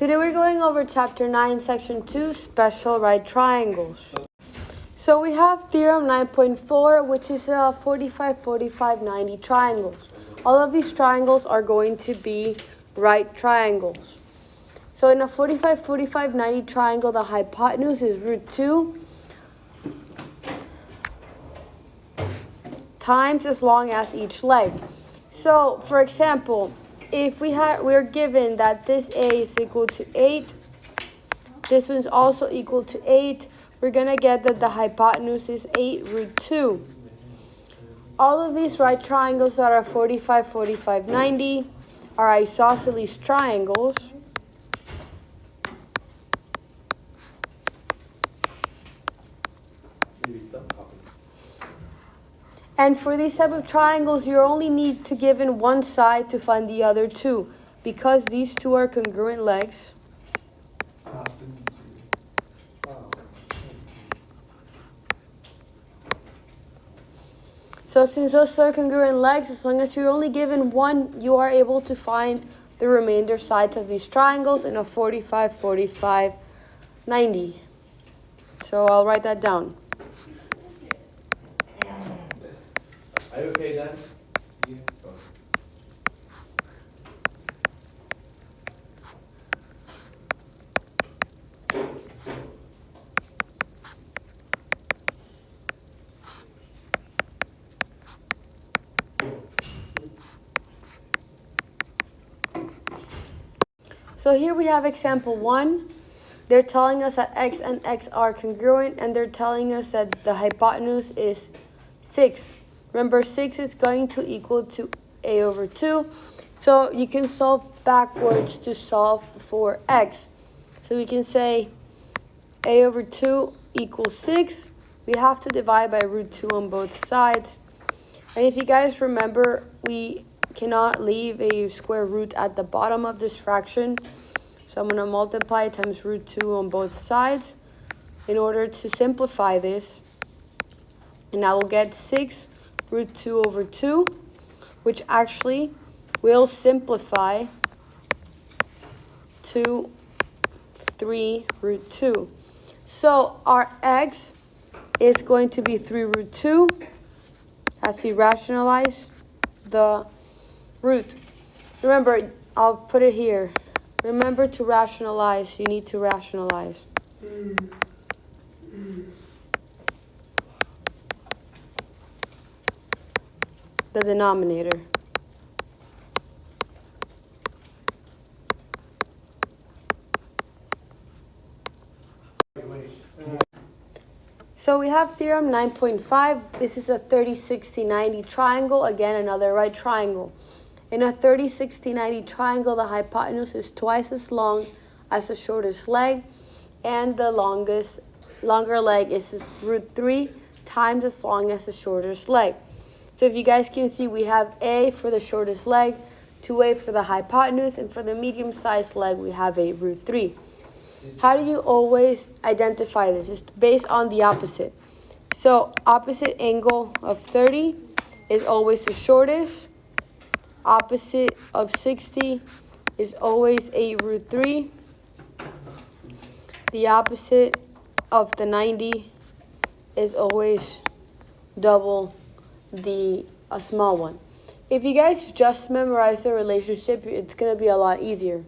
Today we're going over Chapter 9, Section 2, Special Right Triangles. So we have Theorem 9.4, which is a 45, 45, 90 triangles. All of these triangles are going to be right triangles. So in a 45, 45, 90 triangle, the hypotenuse is root 2 times as long as each leg. So, for example, if we're given that this A is equal to 8, this one's also equal to 8, we're going to get that the hypotenuse is 8 root 2. All of these right triangles that are 45, 45, 90 are isosceles triangles. And for these type of triangles, you only need to give in one side to find the other two. Because these two are congruent legs, so since those are congruent legs, as long as you're only given one, you are able to find the remainder sides of these triangles in a 45, 45, 90. So I'll write that down. Are you okay, Dan? Yeah. So here we have example 1. They're telling us that x and x are congruent, and they're telling us that the hypotenuse is 6. Remember, 6 is going to equal to a over 2. So you can solve backwards to solve for x. So we can say a over 2 equals 6. We have to divide by root 2 on both sides. And if you guys remember, we cannot leave a square root at the bottom of this fraction. So I'm going to multiply times root 2 on both sides in order to simplify this. And I will get 6 root 2 over 2, which actually will simplify to 3 root 2. So our x is going to be 3 root 2 as we rationalize the root. Remember, I'll put it here. Remember to rationalize. You need to rationalize. The denominator. So we have theorem 9.5. This is a 30, 60, 90 triangle. Again, another right triangle. In a 30, 60, 90 triangle, the hypotenuse is twice as long as the shortest leg, and the longer leg is root 3 times as long as the shortest leg. So if you guys can see, we have A for the shortest leg, 2A for the hypotenuse, and for the medium-sized leg, we have a root 3. How do you always identify this? It's based on the opposite. So opposite angle of 30 is always the shortest. Opposite of 60 is always a root 3. The opposite of the 90 is always double the small one. If you guys just memorize the relationship, it's going to be a lot easier.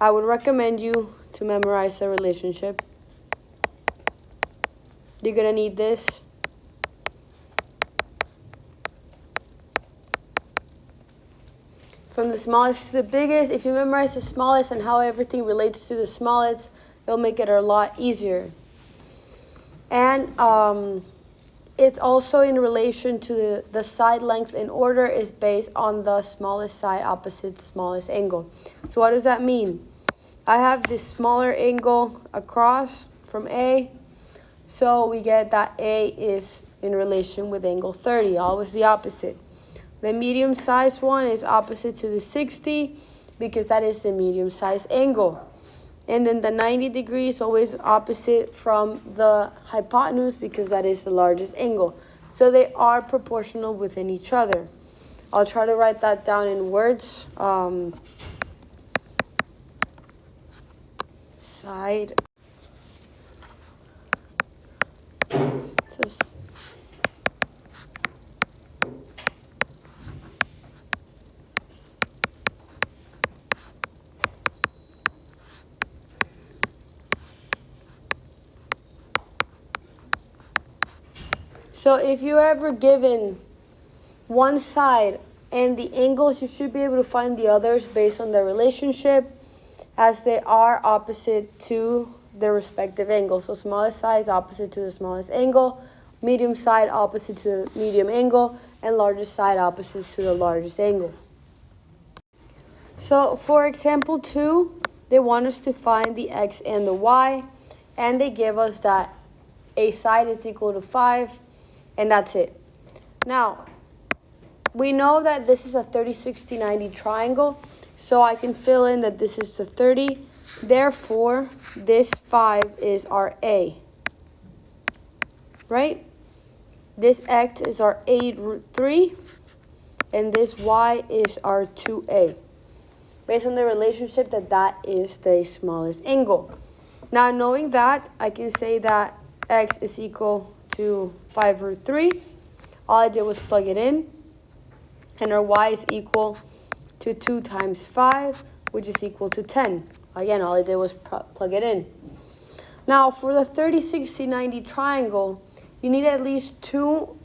I would recommend you to memorize the relationship. You're going to need this. From the smallest to the biggest, if you memorize the smallest and how everything relates to the smallest, it'll make it a lot easier. And it's also in relation to the side length in order is based on the smallest side opposite smallest angle. So what does that mean? I have this smaller angle across from A. So we get that A is in relation with angle 30, always the opposite. The medium-sized one is opposite to the 60 because that is the medium-sized angle. And then the 90 degrees is always opposite from the hypotenuse because that is the largest angle. So they are proportional within each other. I'll try to write that down in words. side. So if you're ever given one side and the angles, you should be able to find the others based on their relationship as they are opposite to their respective angles. So smallest side is opposite to the smallest angle, medium side opposite to the medium angle, and largest side opposite to the largest angle. So for example 2, they want us to find the x and the y, and they give us that a side is equal to 5, and that's it. Now, we know that this is a 30, 60, 90 triangle, so I can fill in that this is the 30. Therefore, this 5 is our A, right? This x is our 8√3, and this y is our 2a. Based on the relationship that is the smallest angle. Now, knowing that, I can say that x is equal to 5√3. All I did was plug it in. And our y is equal to 2 times 5, which is equal to 10. Again, all I did was plug it in. Now, for the 30, 60, 90 triangle, you need at least two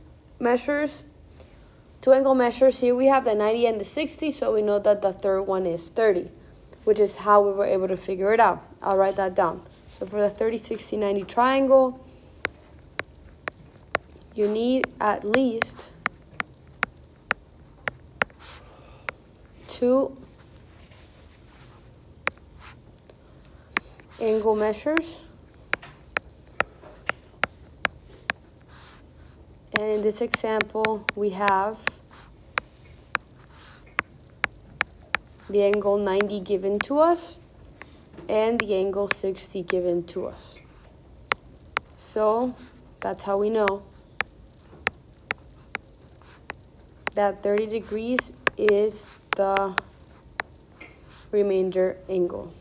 angle measures. Here we have the 90 and the 60, so we know that the third one is 30, which is how we were able to figure it out. I'll write that down. So for the 30, 60, 90 triangle, you need at least two angle measures. And in this example, we have the angle 90 given to us and the angle 60 given to us. So that's how we know that 30 degrees is the remainder angle.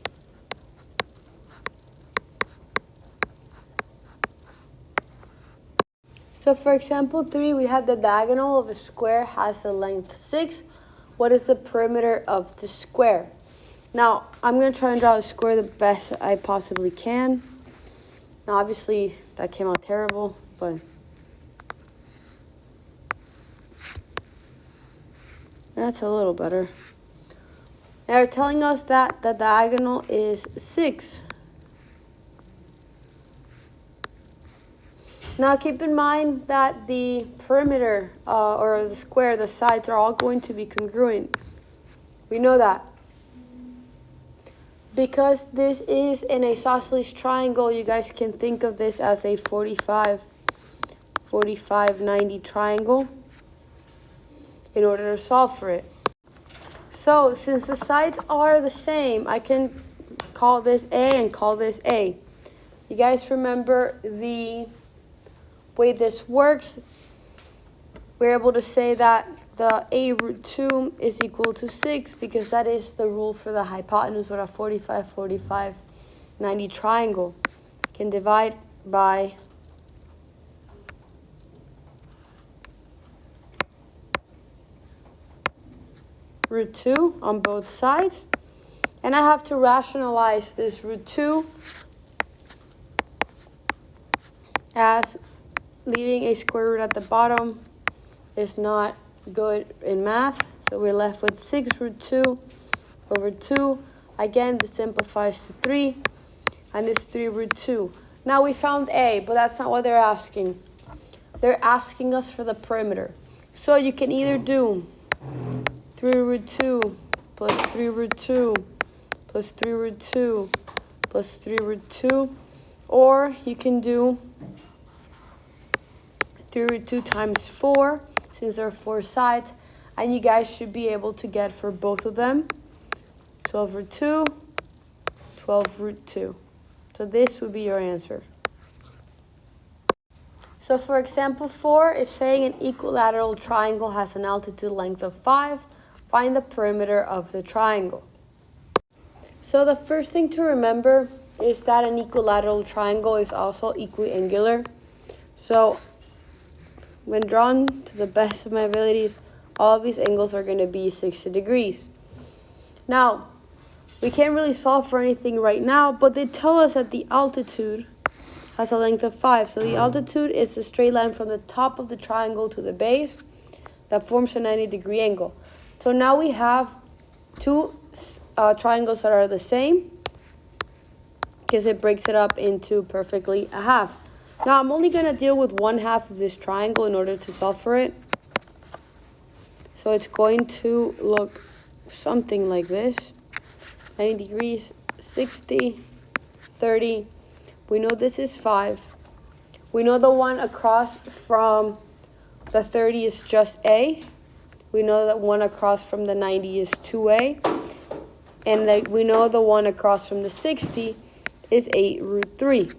So for example 3, we have the diagonal of a square has a length 6. What is the perimeter of the square? Now, I'm going to try and draw a square the best I possibly can. Now, obviously, that came out terrible, but that's a little better. Now, they're telling us that the diagonal is 6. Now keep in mind that the perimeter or the square, the sides are all going to be congruent. We know that. Because this is an isosceles triangle, you guys can think of this as a 45, 90 triangle in order to solve for it. So since the sides are the same, I can call this A and call this A. You guys remember the way this works? We're able to say that the A√2 is equal to 6 because that is the rule for the hypotenuse with a 45, 90 triangle. Can divide by √2 on both sides. And I have to rationalize this √2 as leaving a square root at the bottom is not good in math. So we're left with 6√2 over 2. Again, this simplifies to 3. And it's 3√2. Now we found A, but that's not what they're asking. They're asking us for the perimeter. So you can either do 3√2 plus 3√2 plus 3√2 plus 3√2. Or you can do 3√2 times 4, since there are 4 sides, and you guys should be able to get for both of them 12√2, 12√2. So this would be your answer. So for example 4, it's saying an equilateral triangle has an altitude length of 5. Find the perimeter of the triangle. So the first thing to remember is that an equilateral triangle is also equiangular. So when drawn to the best of my abilities, all of these angles are going to be 60 degrees. Now, we can't really solve for anything right now, but they tell us that the altitude has a length of 5. So the altitude is the straight line from the top of the triangle to the base that forms a 90-degree angle. So now we have two triangles that are the same, because it breaks it up into perfectly a half. Now I'm only going to deal with one half of this triangle in order to solve for it. So it's going to look something like this. 90 degrees, 60, 30. We know this is 5. We know the one across from the 30 is just A. We know that one across from the 90 is 2A. And we know the one across from the 60 is 8 root 3.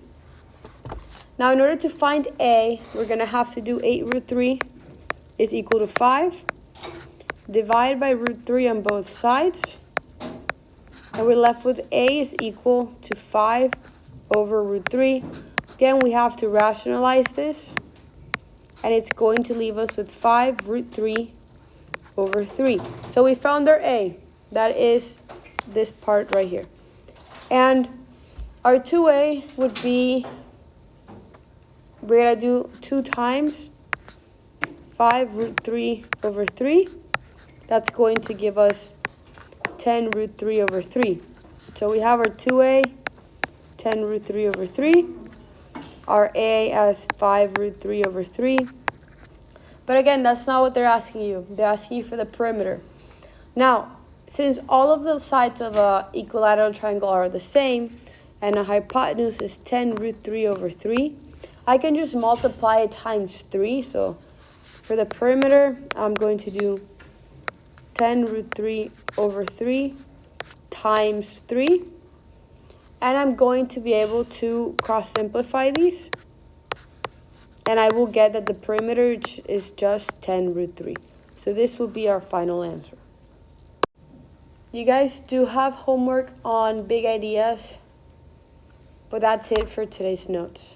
Now, in order to find A, we're going to have to do 8 root 3 is equal to 5. Divide by root 3 on both sides. And we're left with A is equal to 5 over root 3. Again, we have to rationalize this. And it's going to leave us with 5 root 3 over 3. So we found our A. That is this part right here. And our 2A would be, we're going to do 2 times 5 root 3 over 3. That's going to give us 10 root 3 over 3. So we have our 2A, 10 root 3 over 3. Our A as 5 root 3 over 3. But again, that's not what they're asking you. They're asking you for the perimeter. Now, since all of the sides of an equilateral triangle are the same, and a hypotenuse is 10 root 3 over 3, I can just multiply it times 3. So for the perimeter, I'm going to do 10 root 3 over 3 times 3. And I'm going to be able to cross-simplify these. And I will get that the perimeter is just 10 root 3. So this will be our final answer. You guys do have homework on big ideas, but that's it for today's notes.